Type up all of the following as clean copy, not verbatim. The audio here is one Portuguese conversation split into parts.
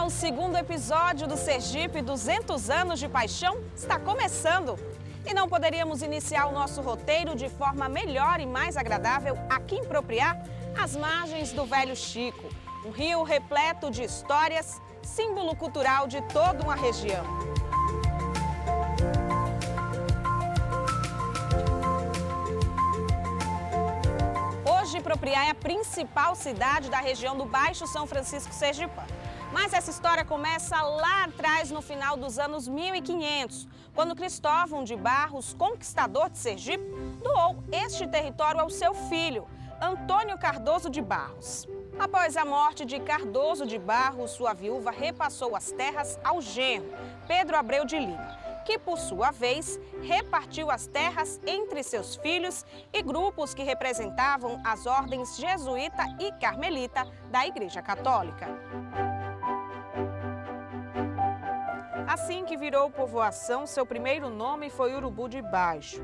O segundo episódio do Sergipe 200 anos de paixão está começando. E não poderíamos iniciar o nosso roteiro de forma melhor e mais agradável aqui em Propriá, às margens do Velho Chico, um rio repleto de histórias, símbolo cultural de toda uma região. Hoje, Propriá é a principal cidade da região do Baixo São Francisco Sergipano. Mas essa história começa lá atrás, no final dos anos 1500, quando Cristóvão de Barros, conquistador de Sergipe, doou este território ao seu filho, Antônio Cardoso de Barros. Após a morte de Cardoso de Barros, sua viúva repassou as terras ao genro, Pedro Abreu de Lima, que, por sua vez, repartiu as terras entre seus filhos e grupos que representavam as ordens jesuíta e carmelita da Igreja Católica. Assim que virou povoação, seu primeiro nome foi Urubu de Baixo.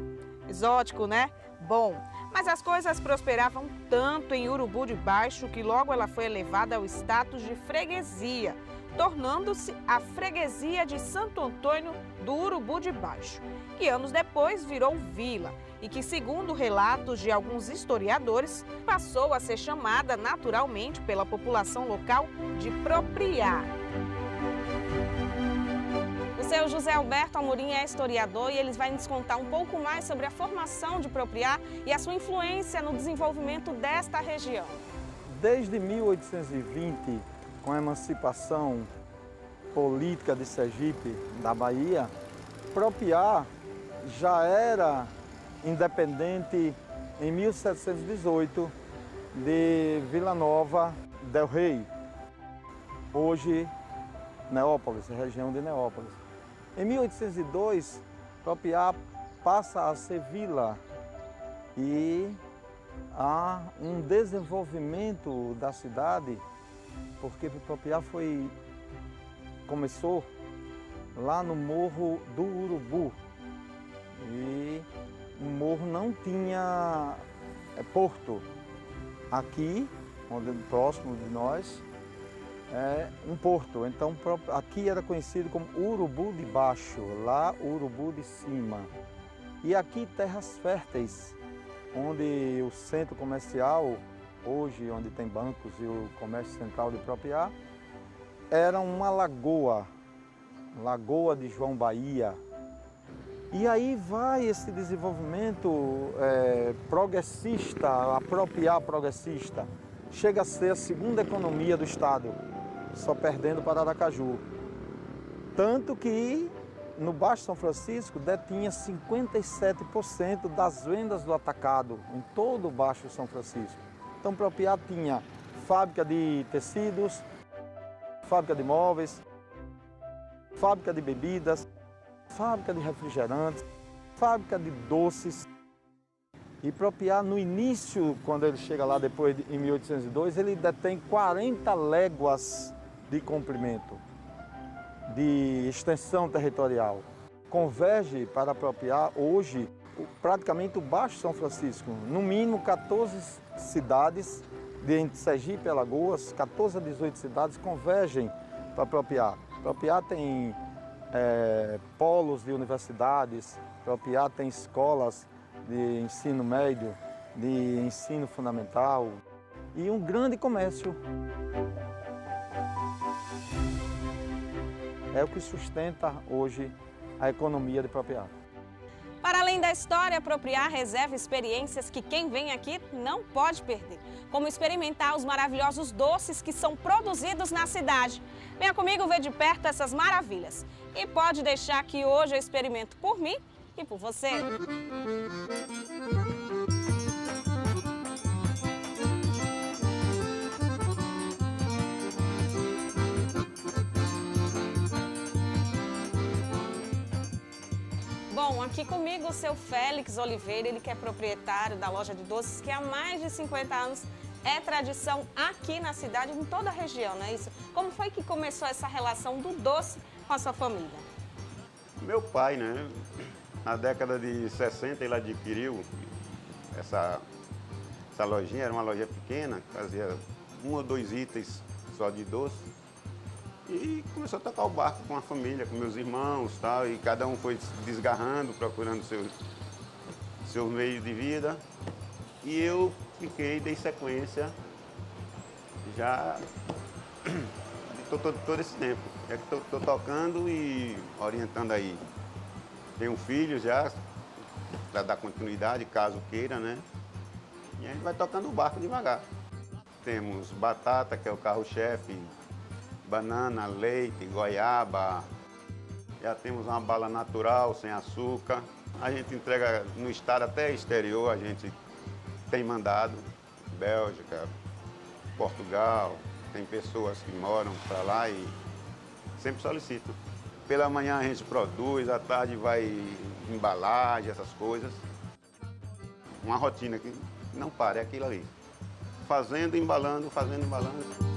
Exótico, né? Bom, mas as coisas prosperavam tanto em Urubu de Baixo que logo ela foi elevada ao status de freguesia, tornando-se a freguesia de Santo Antônio do Urubu de Baixo, que anos depois virou vila e que, segundo relatos de alguns historiadores, passou a ser chamada naturalmente pela população local de Propriá. O seu José Alberto Amorim é historiador e ele vai nos contar um pouco mais sobre a formação de Propriá e a sua influência no desenvolvimento desta região. Desde 1820, com a emancipação política de Sergipe, da Bahia, Propriá já era independente em 1718 de Vila Nova del Rei, hoje Neópolis, região de Neópolis. Em 1802, Propriá passa a ser vila e há um desenvolvimento da cidade, porque Propriá começou lá no Morro do Urubu e o morro não tinha porto. Aqui, próximo de nós, é um porto, então aqui era conhecido como Urubu de Baixo, lá Urubu de Cima. E aqui terras férteis, onde o centro comercial, hoje onde tem bancos e o comércio central de Propriá, era uma lagoa, Lagoa de João Bahia. E aí vai esse desenvolvimento progressista, a Propriá progressista, chega a ser a segunda economia do estado, só perdendo para Aracaju. Tanto que no Baixo São Francisco detinha 57% das vendas do atacado, em todo o Baixo São Francisco. Então Propriá tinha fábrica de tecidos, fábrica de móveis, fábrica de bebidas, fábrica de refrigerantes, fábrica de doces. E Propriá, no início, quando ele chega lá depois, em 1802, ele detém 40 léguas de comprimento, de extensão territorial. Converge para Propriá hoje praticamente o Baixo São Francisco, no mínimo 14 cidades, entre Sergipe e Alagoas, 14 a 18 cidades convergem para Propriá. Propriá tem polos de universidades, Propriá tem escolas de ensino médio, de ensino fundamental e um grande comércio. É o que sustenta hoje a economia de Propriá. Para além da história, Propriá reserva experiências que quem vem aqui não pode perder, como experimentar os maravilhosos doces que são produzidos na cidade. Venha comigo ver de perto essas maravilhas. E pode deixar que hoje eu experimento por mim e por você. Bom, aqui comigo o seu Félix Oliveira, ele que é proprietário da loja de doces, que há mais de 50 anos é tradição aqui na cidade, em toda a região, não é isso? Como foi que começou essa relação do doce com a sua família? Meu pai, né? Na década de 60 ele adquiriu essa lojinha, era uma loja pequena, fazia 1 ou 2 itens só de doce. E começou a tocar o barco com a família, com meus irmãos, tal, e cada um foi se desgarrando, procurando seu meio de vida. E eu dei sequência já todo esse tempo. É que estou tocando e orientando aí. Tenho um filho já, para dar continuidade, caso queira, né? E a gente vai tocando o barco devagar. Temos batata, que é o carro-chefe, banana, leite, goiaba. Já temos uma bala natural, sem açúcar. A gente entrega no estado até exterior, a gente tem mandado. Bélgica, Portugal, tem pessoas que moram para lá e sempre solicitam. Pela manhã a gente produz, à tarde vai embalagem, essas coisas. Uma rotina que não para, é aquilo ali. Fazendo, embalando, fazendo, embalando.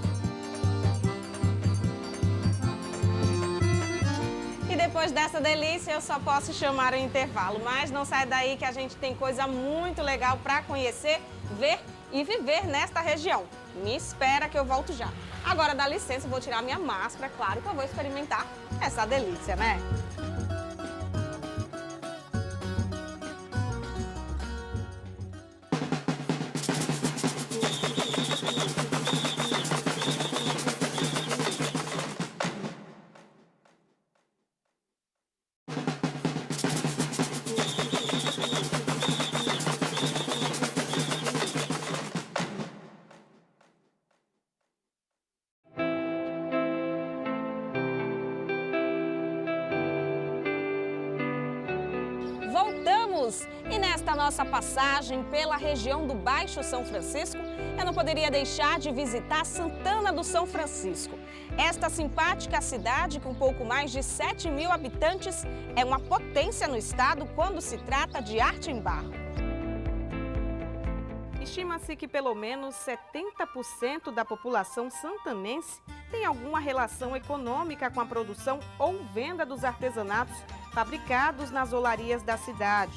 E depois dessa delícia, eu só posso chamar o intervalo. Mas não sai daí que a gente tem coisa muito legal para conhecer, ver e viver nesta região. Me espera que eu volto já. Agora dá licença, eu vou tirar minha máscara, claro que eu vou experimentar essa delícia, né? Voltamos! E nesta nossa passagem pela região do Baixo São Francisco, eu não poderia deixar de visitar Santana do São Francisco. Esta simpática cidade, com pouco mais de 7.000 habitantes, é uma potência no estado quando se trata de arte em barro. Estima-se que pelo menos 70% da população santanense tem alguma relação econômica com a produção ou venda dos artesanatos fabricados nas olarias da cidade.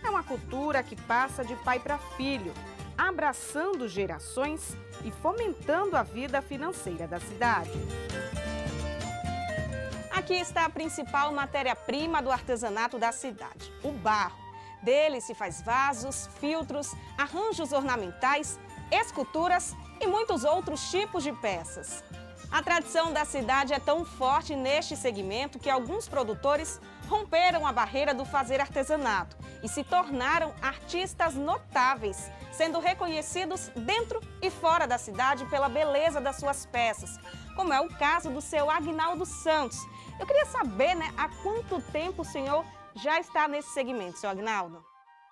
É uma cultura que passa de pai para filho, abraçando gerações e fomentando a vida financeira da cidade. Aqui está a principal matéria-prima do artesanato da cidade, o barro. Dele se faz vasos, filtros, arranjos ornamentais, esculturas e muitos outros tipos de peças. A tradição da cidade é tão forte neste segmento que alguns produtores romperam a barreira do fazer artesanato e se tornaram artistas notáveis, sendo reconhecidos dentro e fora da cidade pela beleza das suas peças, como é o caso do seu Agnaldo Santos. Eu queria saber, há quanto tempo o senhor já está nesse segmento, seu Agnaldo?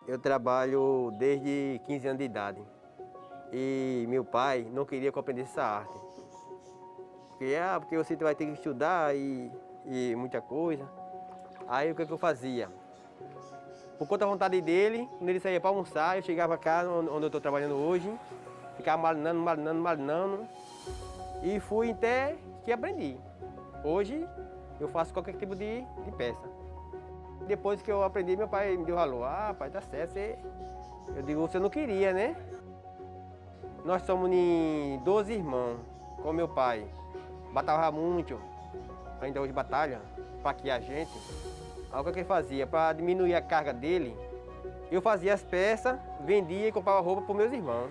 Eu trabalho desde 15 anos de idade e meu pai não queria que eu aprendesse essa arte. Porque você vai ter que estudar e muita coisa. Aí o que eu fazia? Por conta da vontade dele, quando ele saía para almoçar, eu chegava cá onde eu estou trabalhando hoje, ficava marinando, e fui até que aprendi. Hoje eu faço qualquer tipo de peça. Depois que eu aprendi, meu pai me deu valor. Ah, pai, tá certo. Eu digo, você não queria, né? Nós somos 12 irmãos com meu pai. Batalhava muito, ainda hoje batalha, para que a gente. Aí o que ele fazia? Para diminuir a carga dele, eu fazia as peças, vendia e comprava roupa para os meus irmãos.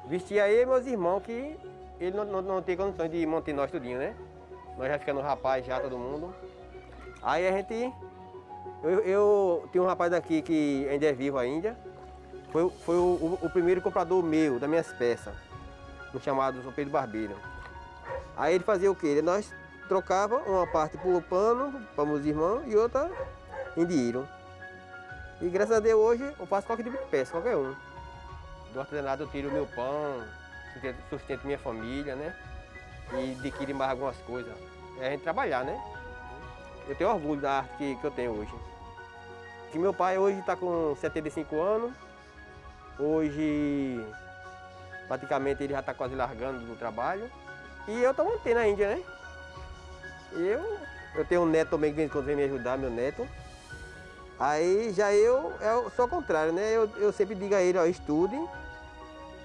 Vestia eu e meus irmãos, que ele não tem condições de manter nós tudinho, né? Nós já ficando rapaz já, todo mundo. Aí a gente... Eu tenho um rapaz daqui que ainda é vivo ainda. Foi o primeiro comprador meu, das minhas peças, no chamado São Pedro Barbeiro. Aí ele fazia o quê? Nós trocava uma parte por pano para meus irmãos e outra em dinheiro. E graças a Deus hoje eu faço qualquer tipo de peça, qualquer um. Do artesanato eu tiro o meu pão, sustento minha família, né? E adquiro mais algumas coisas. É a gente trabalhar, né? Eu tenho orgulho da arte que eu tenho hoje. Que meu pai hoje está com 75 anos. Hoje, praticamente, ele já está quase largando do trabalho. E eu estou mantendo a Índia, né? Eu tenho um neto também que vem me ajudar, meu neto. Aí já eu sou o contrário, né? Eu sempre digo a ele, ó, estude.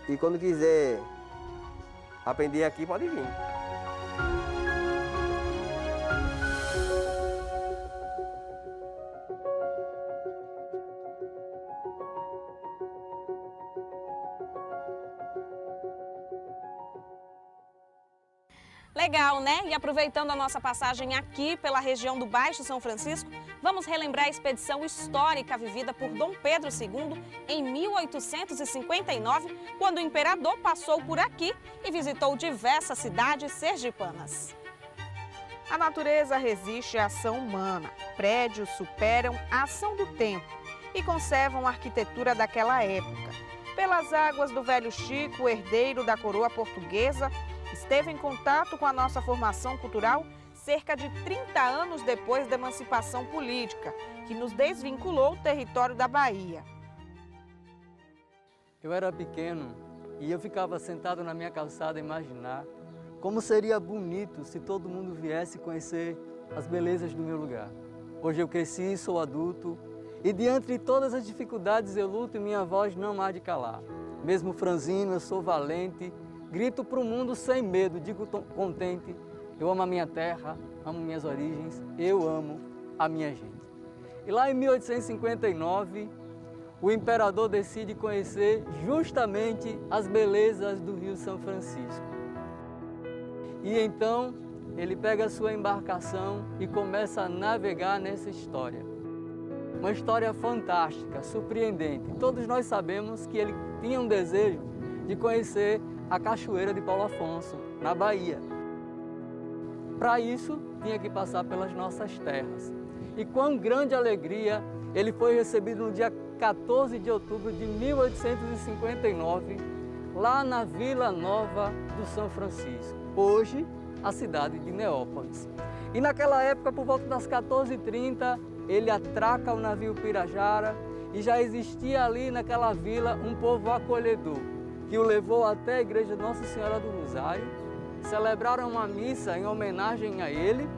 E quando quiser aprender aqui, pode vir. Legal, né? E aproveitando a nossa passagem aqui pela região do Baixo São Francisco, vamos relembrar a expedição histórica vivida por Dom Pedro II em 1859, quando o imperador passou por aqui e visitou diversas cidades sergipanas. A natureza resiste à ação humana. Prédios superam a ação do tempo e conservam a arquitetura daquela época. Pelas águas do Velho Chico, o herdeiro da coroa portuguesa, esteve em contato com a nossa formação cultural cerca de 30 anos depois da emancipação política, que nos desvinculou do território da Bahia. Eu era pequeno e eu ficava sentado na minha calçada a imaginar como seria bonito se todo mundo viesse conhecer as belezas do meu lugar. Hoje eu cresci, sou adulto e diante de todas as dificuldades eu luto e minha voz não há de calar. Mesmo franzino, eu sou valente, grito para o mundo sem medo, digo contente, eu amo a minha terra, amo minhas origens, eu amo a minha gente. E lá em 1859, o imperador decide conhecer justamente as belezas do Rio São Francisco. E então ele pega a sua embarcação e começa a navegar nessa história. Uma história fantástica, surpreendente. Todos nós sabemos que ele tinha um desejo de conhecer a Cachoeira de Paulo Afonso, na Bahia. Para isso, tinha que passar pelas nossas terras. E com grande alegria, ele foi recebido no dia 14 de outubro de 1859, lá na Vila Nova do São Francisco, hoje a cidade de Neópolis. E naquela época, por volta das 14h30, ele atraca o navio Pirajara e já existia ali naquela vila um povo acolhedor, que o levou até a igreja Nossa Senhora do Rosário, celebraram uma missa em homenagem a ele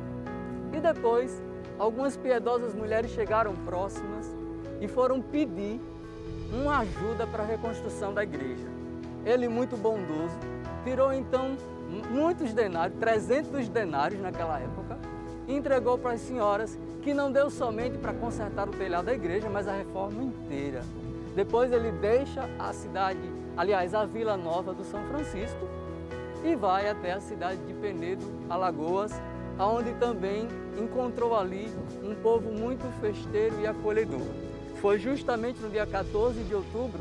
e depois algumas piedosas mulheres chegaram próximas e foram pedir uma ajuda para a reconstrução da igreja. Ele, muito bondoso, tirou então muitos denários, 300 denários naquela época, e entregou para as senhoras, que não deu somente para consertar o telhado da igreja, mas a reforma inteira. Depois ele deixa a cidade, aliás, a Vila Nova do São Francisco, e vai até a cidade de Penedo, Alagoas, onde também encontrou ali um povo muito festeiro e acolhedor. Foi justamente no dia 14 de outubro,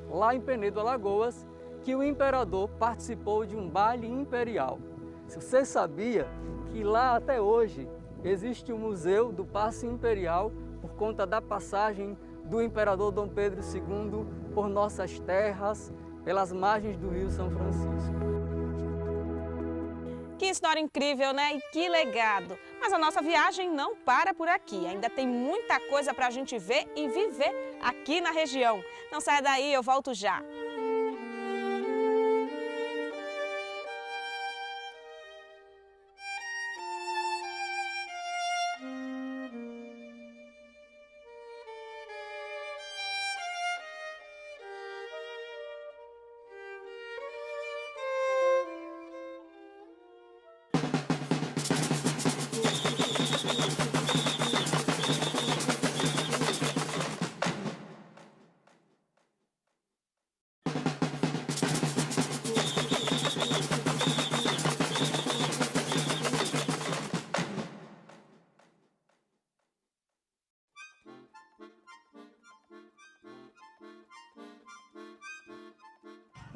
lá em Penedo, Alagoas, que o imperador participou de um baile imperial. Você sabia que lá até hoje existe o Museu do Paço Imperial por conta da passagem do imperador Dom Pedro II por nossas terras, pelas margens do Rio São Francisco. Que história incrível, né? E que legado! Mas a nossa viagem não para por aqui. Ainda tem muita coisa para a gente ver e viver aqui na região. Não saia daí, eu volto já.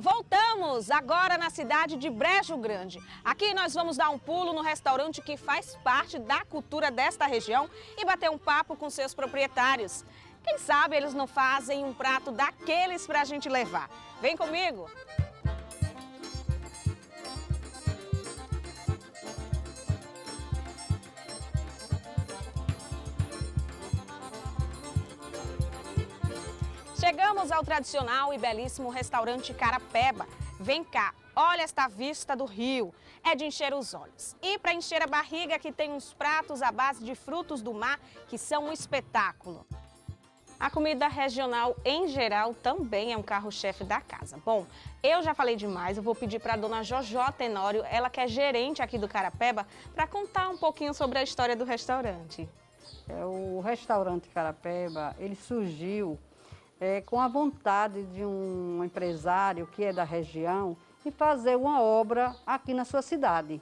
Voltamos agora na cidade de Brejo Grande. Aqui nós vamos dar um pulo no restaurante que faz parte da cultura desta região e bater um papo com seus proprietários. Quem sabe eles não fazem um prato daqueles para a gente levar. Vem comigo! Chegamos ao tradicional e belíssimo restaurante Carapeba. Vem cá, olha esta vista do rio, é de encher os olhos. E para encher a barriga, aqui tem uns pratos à base de frutos do mar que são um espetáculo. A comida regional, em geral, também é um carro-chefe da casa. Bom, eu já falei demais, eu vou pedir para a dona Jojó Tenório, ela que é gerente aqui do Carapeba, para contar um pouquinho sobre a história do restaurante. O restaurante Carapeba, ele surgiu com a vontade de um empresário que é da região e fazer uma obra aqui na sua cidade.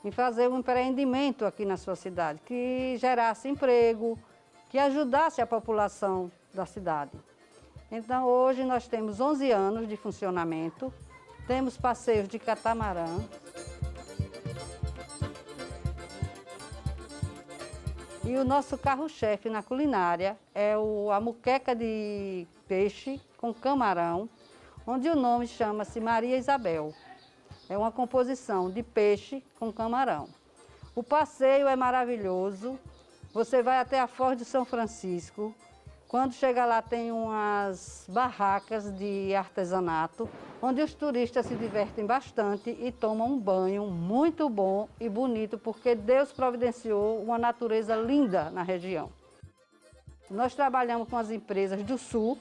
em fazer um empreendimento aqui na sua cidade, que gerasse emprego, que ajudasse a população da cidade. Então, hoje nós temos 11 anos de funcionamento, temos passeios de catamarã. E o nosso carro-chefe na culinária é a moqueca de peixe com camarão, onde o nome chama-se Maria Isabel. É uma composição de peixe com camarão. O passeio é maravilhoso. Você vai até a Foz de São Francisco. Quando chega lá tem umas barracas de artesanato, onde os turistas se divertem bastante e tomam um banho muito bom e bonito, porque Deus providenciou uma natureza linda na região. Nós trabalhamos com as empresas do Sul,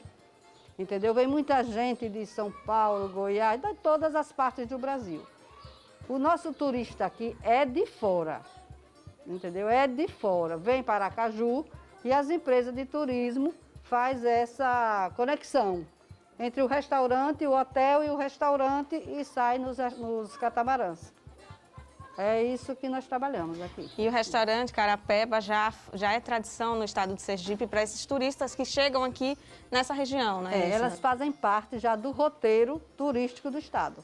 entendeu? Vem muita gente de São Paulo, Goiás, de todas as partes do Brasil. O nosso turista aqui é de fora, entendeu? É de fora. Vem para Aracaju e as empresas de turismo faz essa conexão entre o restaurante, o hotel e o restaurante e sai nos catamarãs. É isso que nós trabalhamos aqui. E o restaurante Carapeba já é tradição no estado de Sergipe para esses turistas que chegam aqui nessa região, né? Elas fazem parte já do roteiro turístico do estado.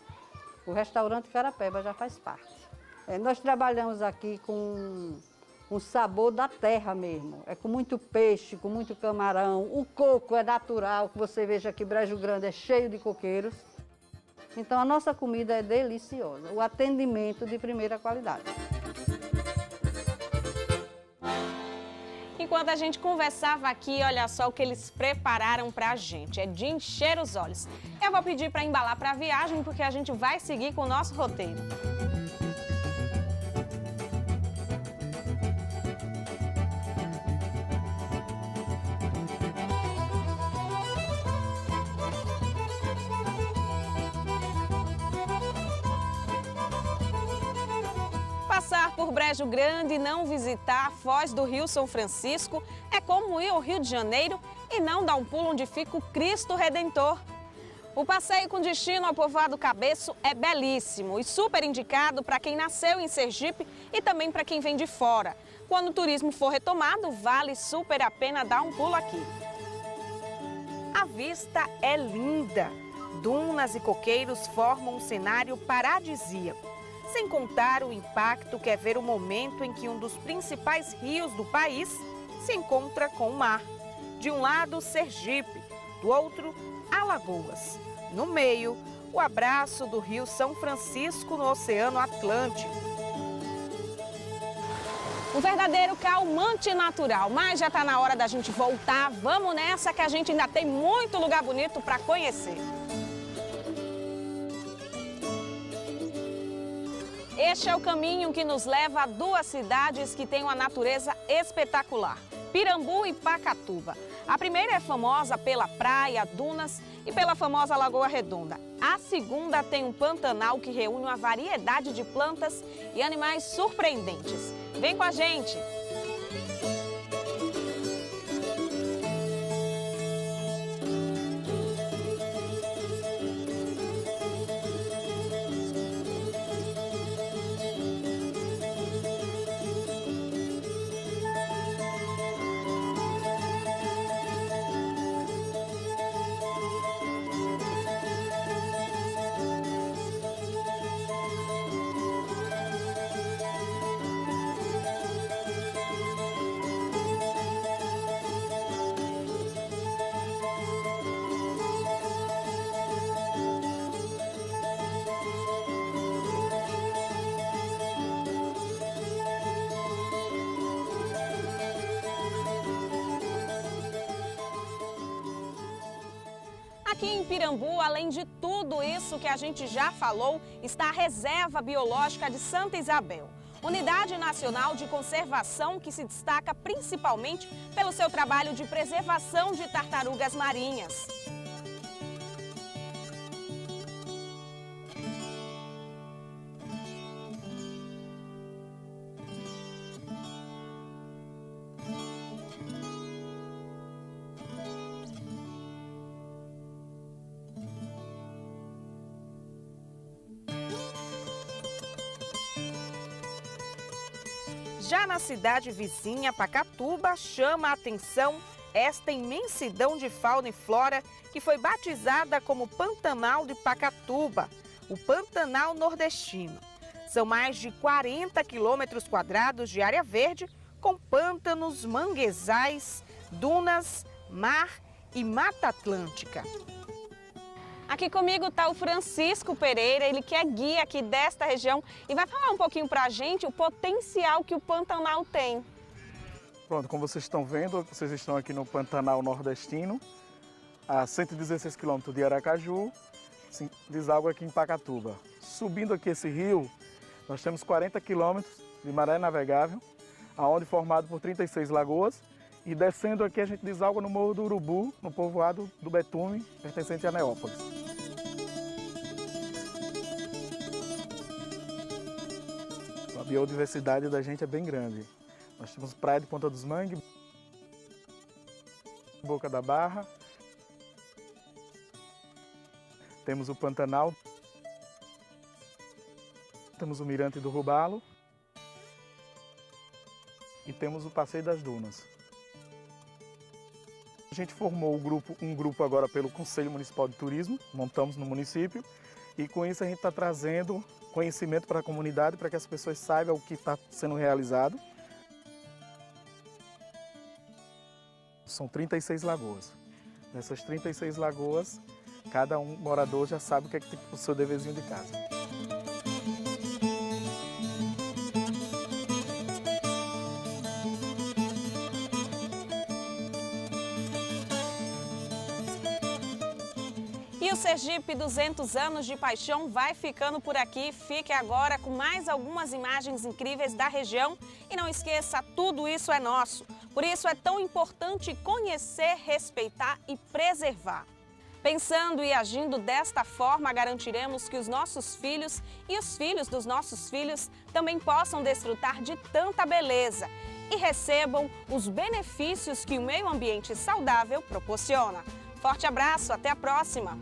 O restaurante Carapeba já faz parte. Nós trabalhamos aqui com um sabor da terra mesmo. É com muito peixe, com muito camarão. O coco é natural, que você veja aqui, Brejo Grande é cheio de coqueiros. Então a nossa comida é deliciosa, o atendimento de primeira qualidade. Enquanto a gente conversava aqui, olha só o que eles prepararam pra gente. É de encher os olhos. Eu vou pedir para embalar para a viagem, porque a gente vai seguir com o nosso roteiro. Passar por Brejo Grande e não visitar a Foz do Rio São Francisco é como ir ao Rio de Janeiro e não dar um pulo onde fica o Cristo Redentor. O passeio com destino ao povoado Cabeço é belíssimo e super indicado para quem nasceu em Sergipe e também para quem vem de fora. Quando o turismo for retomado, vale super a pena dar um pulo aqui. A vista é linda. Dunas e coqueiros formam um cenário paradisíaco. Sem contar o impacto que é ver o momento em que um dos principais rios do país se encontra com o mar. De um lado, Sergipe, do outro, Alagoas. No meio, o abraço do Rio São Francisco no Oceano Atlântico. Um verdadeiro calmante natural, mas já está na hora da gente voltar. Vamos nessa que a gente ainda tem muito lugar bonito para conhecer. Este é o caminho que nos leva a duas cidades que têm uma natureza espetacular, Pirambu e Pacatuba. A primeira é famosa pela praia, dunas e pela famosa Lagoa Redonda. A segunda tem um pantanal que reúne uma variedade de plantas e animais surpreendentes. Vem com a gente! Aqui em Pirambu, além de tudo isso que a gente já falou, está a Reserva Biológica de Santa Isabel. Unidade Nacional de Conservação que se destaca principalmente pelo seu trabalho de preservação de tartarugas marinhas. Já na cidade vizinha, Pacatuba, chama a atenção esta imensidão de fauna e flora que foi batizada como Pantanal de Pacatuba, o Pantanal Nordestino. São mais de 40 quilômetros quadrados de área verde, com pântanos, manguezais, dunas, mar e Mata Atlântica. Aqui comigo está o Francisco Pereira, ele que é guia aqui desta região e vai falar um pouquinho para a gente o potencial que o Pantanal tem. Pronto, como vocês estão vendo, vocês estão aqui no Pantanal Nordestino, a 116 quilômetros de Aracaju, deságua aqui em Pacatuba. Subindo aqui esse rio, nós temos 40 quilômetros de maré navegável, aonde formado por 36 lagoas, e descendo aqui a gente deságua no Morro do Urubu, no povoado do Betume, pertencente a Neópolis. A biodiversidade da gente é bem grande. Nós temos praia de Ponta dos Mangues, Boca da Barra, temos o Pantanal, temos o Mirante do Robalo e temos o Passeio das Dunas. A gente formou um grupo agora pelo Conselho Municipal de Turismo, montamos no município e com isso a gente está trazendo conhecimento para a comunidade para que as pessoas saibam o que está sendo realizado. São 36 lagoas. Nessas 36 lagoas, cada morador já sabe o que é que tem o seu deverzinho de casa. E o Sergipe 200 anos de paixão vai ficando por aqui. Fique agora com mais algumas imagens incríveis da região. E não esqueça, tudo isso é nosso. Por isso é tão importante conhecer, respeitar e preservar. Pensando e agindo desta forma, garantiremos que os nossos filhos e os filhos dos nossos filhos também possam desfrutar de tanta beleza e recebam os benefícios que o meio ambiente saudável proporciona. Forte abraço, até a próxima!